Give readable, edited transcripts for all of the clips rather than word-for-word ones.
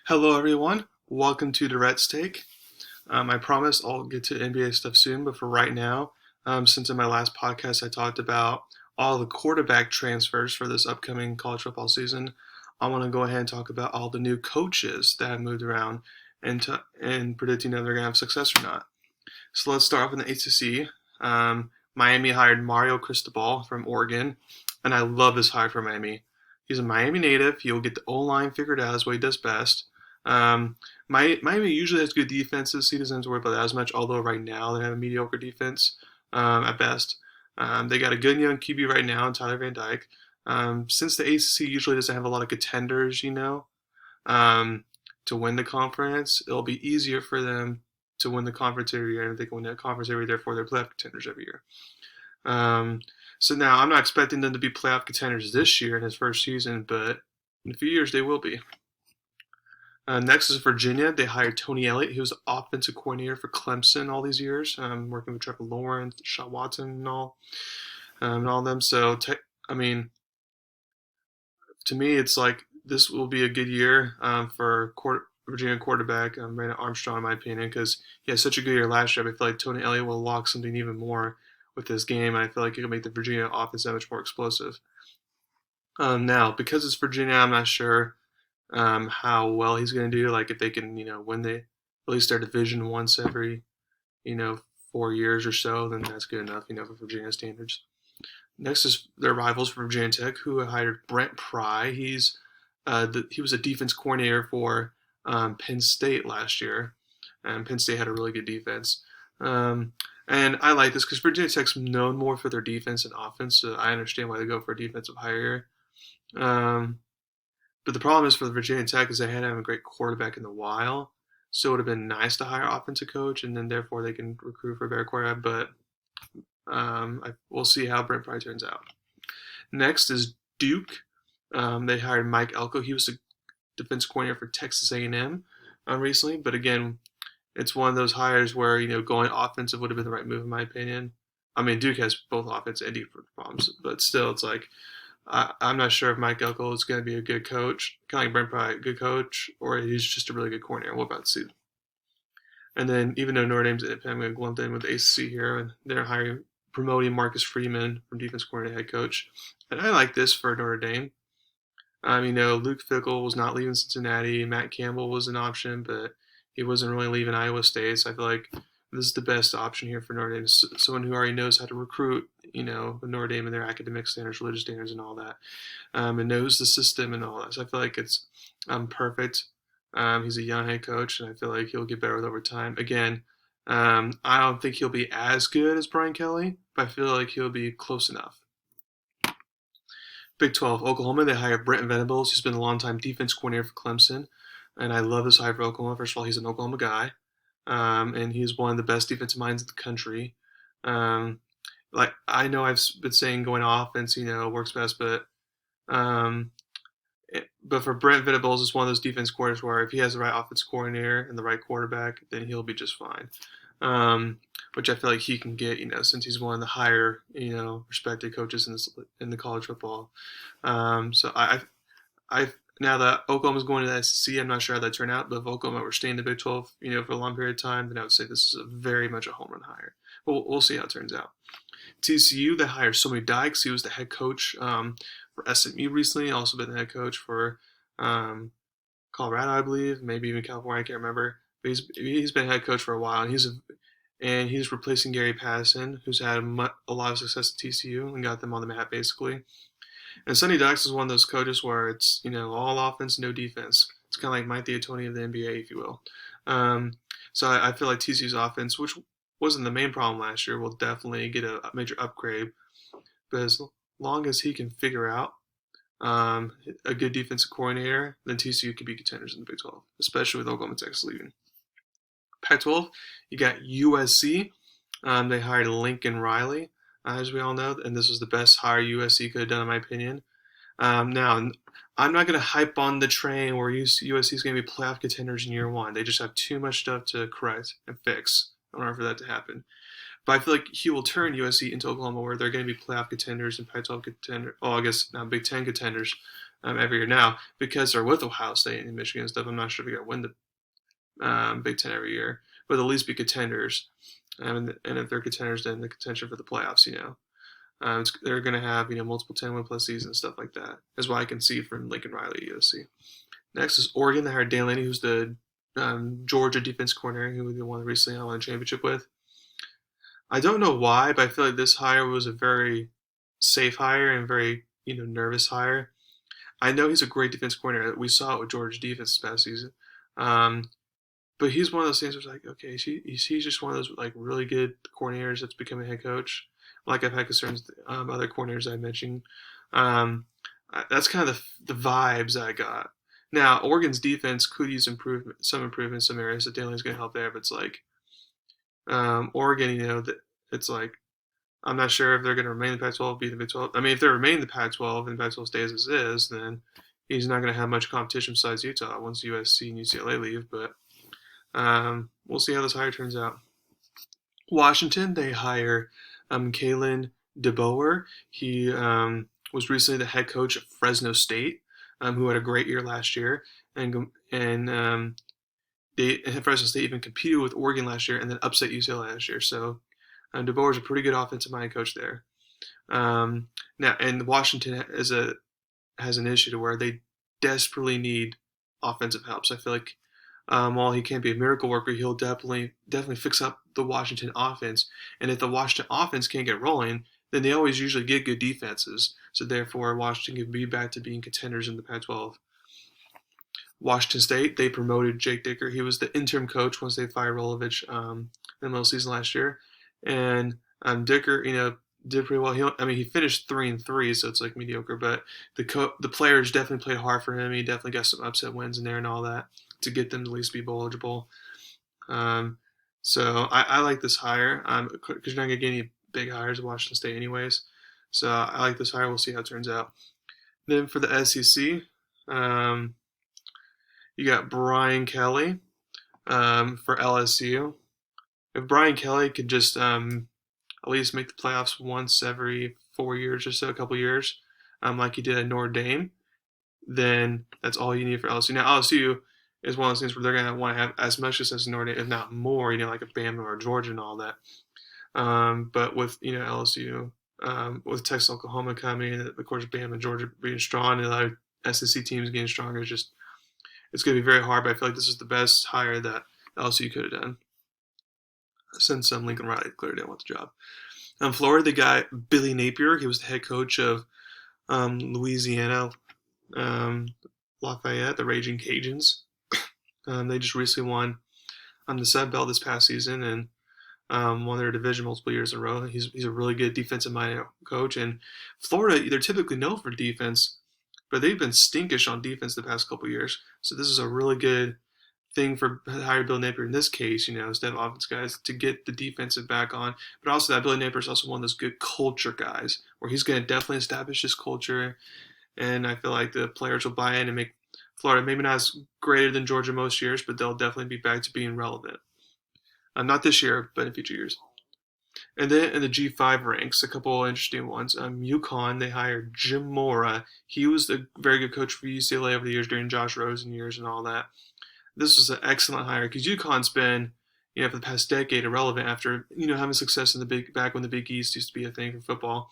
Hello, everyone. Welcome to Durrett's Take. I promise I'll get to NBA stuff soon, but for right now, since in my last podcast I talked about all the quarterback transfers for this upcoming college football season, I want to go ahead and talk about all the new coaches that have moved around and predicting whether they're going to have success or not. So let's start off in the ACC. Miami hired Mario Cristobal from Oregon, and I love this hire for Miami. He's a Miami native. He'll get the O-line figured out as what he does best. Um, Miami usually has good defenses. He doesn't have to worry about that as much, although right now they have a mediocre defense at best. They got a good young QB right now in Tyler Van Dyke. Since the ACC usually doesn't have a lot of contenders, um, to win the conference, it'll be easier for them to win the conference every year, and if they can win that conference every year, therefore they're playoff contenders every year. Um, so now I'm not expecting them to be playoff contenders this year in his first season, but in a few years they will be. Next is Virginia. They hired Tony Elliott. He was offensive coordinator for Clemson all these years, working with Trevor Lawrence, Sean Watson, and all of them. So, I mean, to me, it's like this will be a good year for Virginia quarterback Brandon Armstrong, in my opinion, because he had such a good year last year. I feel like Tony Elliott will unlock something even more with this game, and I feel like it can make the Virginia offense that much more explosive. Now, because it's Virginia, I'm not sure how well he's going to do. Like if they can, win at least their division once every, you know, 4 years or so, then that's good enough, for Virginia standards. Next is their rivals for Virginia Tech, who hired Brent Pry. He was a defense coordinator for Penn State last year, and Penn State had a really good defense. And I like this because Virginia Tech's known more for their defense and offense, so I understand why they go for a defensive hire. Um, but the problem is for the Virginia Tech is they hadn't had a great quarterback in a while, so it would have been nice to hire an offensive coach, and then therefore they can recruit for a better quarterback. But we'll see how Brent Pry turns out. Next is Duke. They hired Mike Elko. He was the defense coordinator for Texas A&M recently, but again, it's one of those hires where going offensive would have been the right move in my opinion. I mean, Duke has both offense and defense problems, but still, it's like I'm not sure if Mike Elko is going to be a good coach, kind of like Brent Pry, a good coach, or he's just a really good coordinator. We're about to see. And then, even though Notre Dame's independent, I'm going to lump in with the ACC here, and they're promoting Marcus Freeman from defense coordinator head coach. And I like this for Notre Dame. Luke Fickell was not leaving Cincinnati. Matt Campbell was an option, but he wasn't really leaving Iowa State. So I feel like this is the best option here for Notre Dame. Someone who already knows how to recruit, Notre Dame and their academic standards, religious standards, and all that, and knows the system and all that. So I feel like it's perfect. He's a young head coach, and I feel like he'll get better with over time. Again, I don't think he'll be as good as Brian Kelly, but I feel like he'll be close enough. Big 12, Oklahoma, they hired Brent Venables. He's been a long-time defense coordinator for Clemson, and I love this hire for Oklahoma. First of all, he's an Oklahoma guy, and he's one of the best defensive minds in the country. Like I know I've been saying going offense, works best, but for Brent Venables, it's one of those defense coordinators where if he has the right offense coordinator and the right quarterback, then he'll be just fine. Which I feel like he can get, since he's one of the higher, respected coaches in the college football. So I now that Oklahoma's going to the SEC, I'm not sure how that turned out, but if Oklahoma were staying in the Big 12, for a long period of time, then I would say this is very much a home run hire. But we'll see how it turns out. TCU, they hired Sommy Dykes. He was the head coach for SMU recently, also been the head coach for Colorado, I believe, maybe even California, I can't remember. But he's been head coach for a while, and he's replacing Gary Patterson, who's had a lot of success at TCU and got them on the map basically. And Sonny Dykes is one of those coaches where it's all offense, no defense. It's kind of like Mike D'Antoni of the NBA, if you will. So I feel like TCU's offense, which wasn't the main problem last year, will definitely get a major upgrade. But as long as he can figure out a good defensive coordinator, then TCU could be contenders in the Big 12, especially with Oklahoma, Texas leaving. Pac-12, you got USC. They hired Lincoln Riley, as we all know, and this was the best hire USC could have done, in my opinion. Now, I'm not going to hype on the train where USC is going to be playoff contenders in year one. They just have too much stuff to correct and fix in order for that to happen. But I feel like he will turn USC into Oklahoma, where they're going to be playoff contenders and Pac-12 contenders. Oh, I guess now Big Ten contenders every year. Now, because they're with Ohio State and Michigan and stuff, I'm not sure if they're going to win the Big Ten every year, but at least be contenders. And if they're contenders, then the contention for the playoffs, they're going to have multiple 10-win-plus seasons and stuff like that. Is what I can see from Lincoln Riley at USC. Next is Oregon. They hired Dan Lanning, who's the Georgia defense coordinator, who they won recently won a championship with. I don't know why, but I feel like this hire was a very safe hire and very nervous hire. I know he's a great defense coordinator. We saw it with Georgia's defense this past season. But he's one of those things where it's like, okay, he's just one of those like really good coordinators that's becoming a head coach. Like I've had concerns with other coordinators I mentioned. That's kind of the vibes I got. Now, Oregon's defense could use some improvement in some areas. So Daly's going to help there, but it's like Oregon, it's like I'm not sure if they're going to remain in the Pac-12, be the Big 12. I mean, if they remain in the Pac-12 and the Pac-12 stays as is, then he's not going to have much competition besides Utah once USC and UCLA leave. But we'll see how this hire turns out. Washington, they hire Kalen DeBoer. He was recently the head coach at Fresno State, who had a great year last year, and Fresno State even competed with Oregon last year and then upset UCLA last year. So DeBoer is a pretty good offensive minded coach there. Now, and Washington has an issue to where they desperately need offensive help. So I feel like while he can't be a miracle worker, he'll definitely fix up the Washington offense. And if the Washington offense can't get rolling, then they always usually get good defenses. So therefore, Washington can be back to being contenders in the Pac-12. Washington State, they promoted Jake Dicker. He was the interim coach once they fired Rolovich in the middle of the season last year. And Dicker, did pretty well. He finished 3-3, so it's like mediocre. But the players definitely played hard for him. He definitely got some upset wins in there and all that to get them to at least be bowl eligible. So I like this hire because you're not going to get any big hires at Washington State anyways. So I like this hire. We'll see how it turns out. Then for the SEC, you got Brian Kelly for LSU. If Brian Kelly could just at least make the playoffs once every 4 years or so, a couple years, like he did at Notre Dame, then that's all you need for LSU. Now, LSU is one of those things where they're going to want to have as much as Notre Dame, if not more, like a Bama or Georgia and all that. But with, LSU, with Texas, Oklahoma coming, and of course Bama and Georgia being strong, and a lot of SEC teams getting stronger, it's going to be very hard. But I feel like this is the best hire that LSU could have done since Lincoln Riley clearly didn't want the job. Florida, they got Billy Napier. He was the head coach of Louisiana Lafayette, the Raging Cajuns. They just recently won the Sun Belt this past season and won their division multiple years in a row. He's a really good defensive-minded coach. And Florida, they're typically known for defense, but they've been stinkish on defense the past couple years. So this is a really good thing for hire Bill Napier in this case, instead of offense guys, to get the defensive back on. But also that Bill Napier is also one of those good culture guys where he's going to definitely establish his culture. And I feel like the players will buy in and make Florida maybe not as greater than Georgia most years, but they'll definitely be back to being relevant. Not this year, but in future years. And then in the G5 ranks, a couple interesting ones. UConn, they hired Jim Mora. He was a very good coach for UCLA over the years during Josh Rosen years and all that. This was an excellent hire because UConn's been, for the past decade irrelevant after, having success in back when the Big East used to be a thing for football.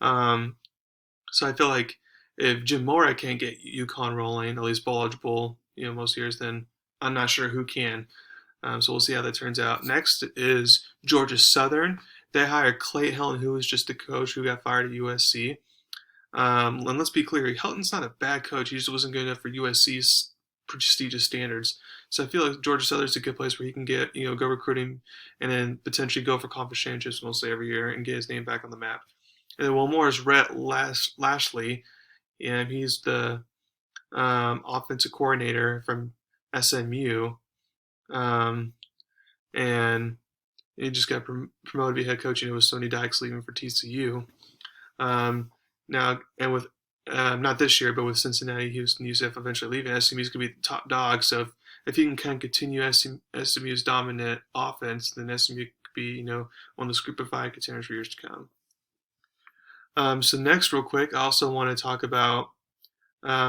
So I feel like if Jim Mora can't get UConn rolling, at least bowl eligible, most years, then I'm not sure who can. So we'll see how that turns out. Next is Georgia Southern. They hired Clay Helton, who was just the coach who got fired at USC. And let's be clear, Helton's not a bad coach. He just wasn't good enough for USC's prestigious standards. So I feel like Georgia Southern's a good place where he can get, go recruiting and then potentially go for conference championships mostly every year and get his name back on the map. And then one more is Rhett Lashley, and he's the offensive coordinator from SMU. And he just got promoted to be head coach, with Sonny Dykes leaving for TCU. Now, and with not this year, but with Cincinnati, Houston, UCF eventually leaving, SMU's going to be the top dog. So if he can kind of continue SMU's dominant offense, then SMU could be, one of those group of 5 contenders for years to come. So next, real quick, I also want to talk about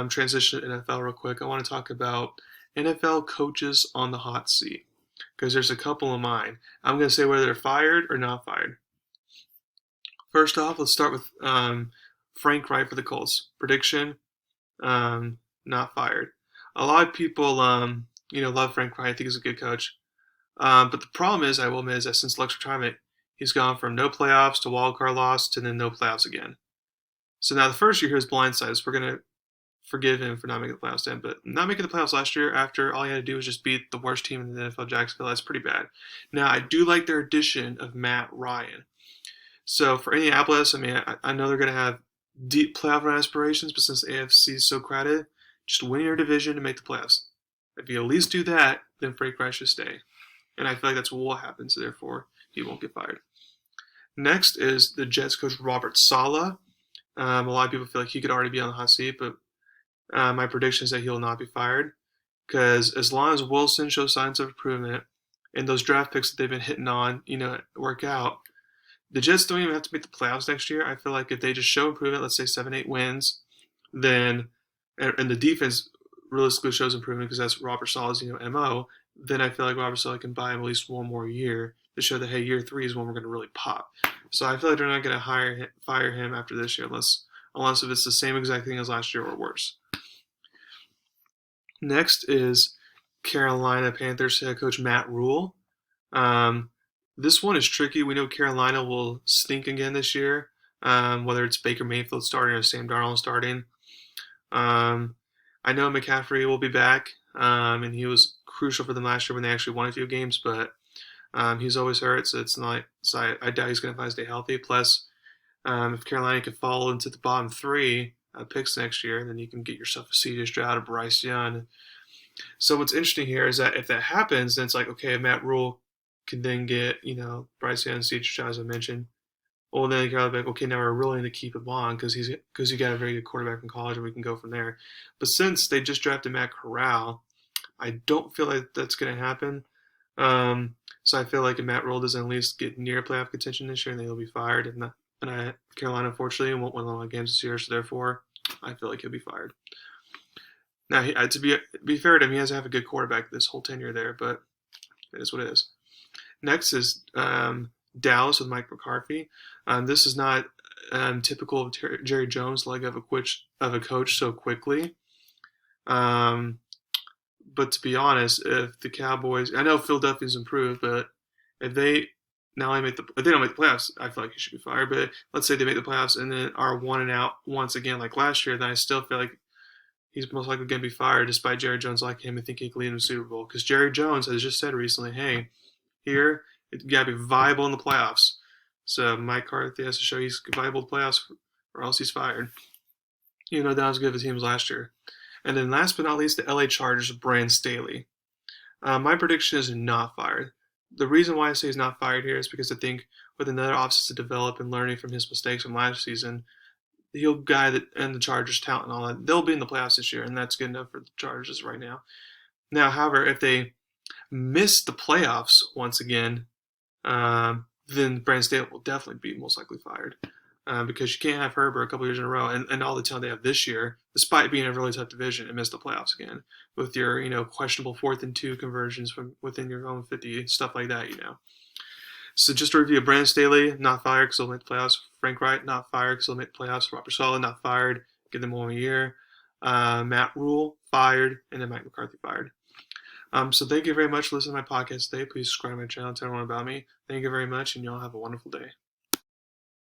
transition to NFL real quick, I want to talk about NFL coaches on the hot seat because there's a couple of mine. I'm going to say whether they're fired or not fired. First off, let's start with Frank Reich for the Colts. Prediction, not fired. A lot of people, love Frank Reich. I think he's a good coach. But the problem is, I will admit, is that since Luck's retirement, he's gone from no playoffs to wild card loss to then no playoffs again. So now the first year he was blindsided. So we're going to forgive him for not making the playoffs then. But not making the playoffs last year after all he had to do was just beat the worst team in the NFL, Jacksonville, that's pretty bad. Now, I do like their addition of Matt Ryan. So for Indianapolis, I know they're going to have deep playoff run aspirations, but since the AFC is so crowded, just win your division and make the playoffs. If you at least do that, then Frank Reich should stay. And I feel like that's what will happen, so therefore he won't get fired. Next is the Jets coach Robert Saleh. A lot of people feel like he could already be on the hot seat, but my prediction is that he will not be fired because as long as Wilson shows signs of improvement and those draft picks that they've been hitting on, work out, the Jets don't even have to make the playoffs next year. I feel like if they just show improvement, let's say 7-8 wins, then and the defense realistically shows improvement because that's Robert Saleh's MO, then I feel like Robert Saleh can buy him at least one more year to show that, hey, year 3 is when we're going to really pop. So I feel like they're not going to fire him after this year unless if it's the same exact thing as last year or worse. Next is Carolina Panthers head coach Matt Rule. This one is tricky. We know Carolina will stink again this year, whether it's Baker Mayfield starting or Sam Darnold starting. I know McCaffrey will be back, and he was crucial for them last year when they actually won a few games, but he's always hurt, so it's not. So I doubt he's going to stay healthy. Plus, if Carolina can fall into the bottom 3 picks next year, then you can get yourself a C.J. Stroud or Bryce Young. So what's interesting here is that if that happens, then it's like, okay, Matt Rule can then get Bryce Young, C.J. Stroud, as I mentioned. Well, then you're like, okay, now we're really going to keep him on because you got a very good quarterback in college, and we can go from there. But since they just drafted Matt Corral, I don't feel like that's going to happen. So I feel like if Matt Rule doesn't at least get near playoff contention this year, and he'll be fired. And Carolina, unfortunately, won't win a lot of games this year, so therefore, I feel like he'll be fired. Now, to be fair to him, he hasn't have a good quarterback this whole tenure there, but it is what it is. Next is Dallas with Mike McCarthy. This is not typical of Jerry Jones' leg of a coach so quickly. But to be honest, if the Cowboys, I know Philadelphia's improved, but if they don't make the playoffs, I feel like he should be fired. But let's say they make the playoffs and then are 1-out once again like last year, then I still feel like he's most likely going to be fired despite Jerry Jones liking him and thinking he can lead him to the Super Bowl. Because Jerry Jones has just said recently, hey, here, you got to be viable in the playoffs. So Mike McCarthy has to show he's viable in the playoffs or else he's fired. That was good of a team last year. And then last but not least, the LA Chargers of Brandon Staley. My prediction is not fired. The reason why I say he's not fired here is because I think with another offseason to develop and learning from his mistakes from last season, he'll guide and the Chargers' talent and all that. They'll be in the playoffs this year, and that's good enough for the Chargers right now. Now, however, if they miss the playoffs once again, then Brandon Staley will definitely be most likely fired. Because you can't have Herbert a couple years in a row and all the talent they have this year, despite being a really tough division, and miss the playoffs again with your questionable 4th and 2 conversions from within your own 50, stuff like that. So just to review, Brandon Staley not fired because he'll make the playoffs. Frank Reich not fired because he'll make the playoffs. Robert Saleh not fired, give them 1 year. Matt Rule fired, and then Mike McCarthy fired. So thank you very much for listening to my podcast today. Please subscribe to my channel and tell everyone about me. Thank you very much, and y'all have a wonderful day.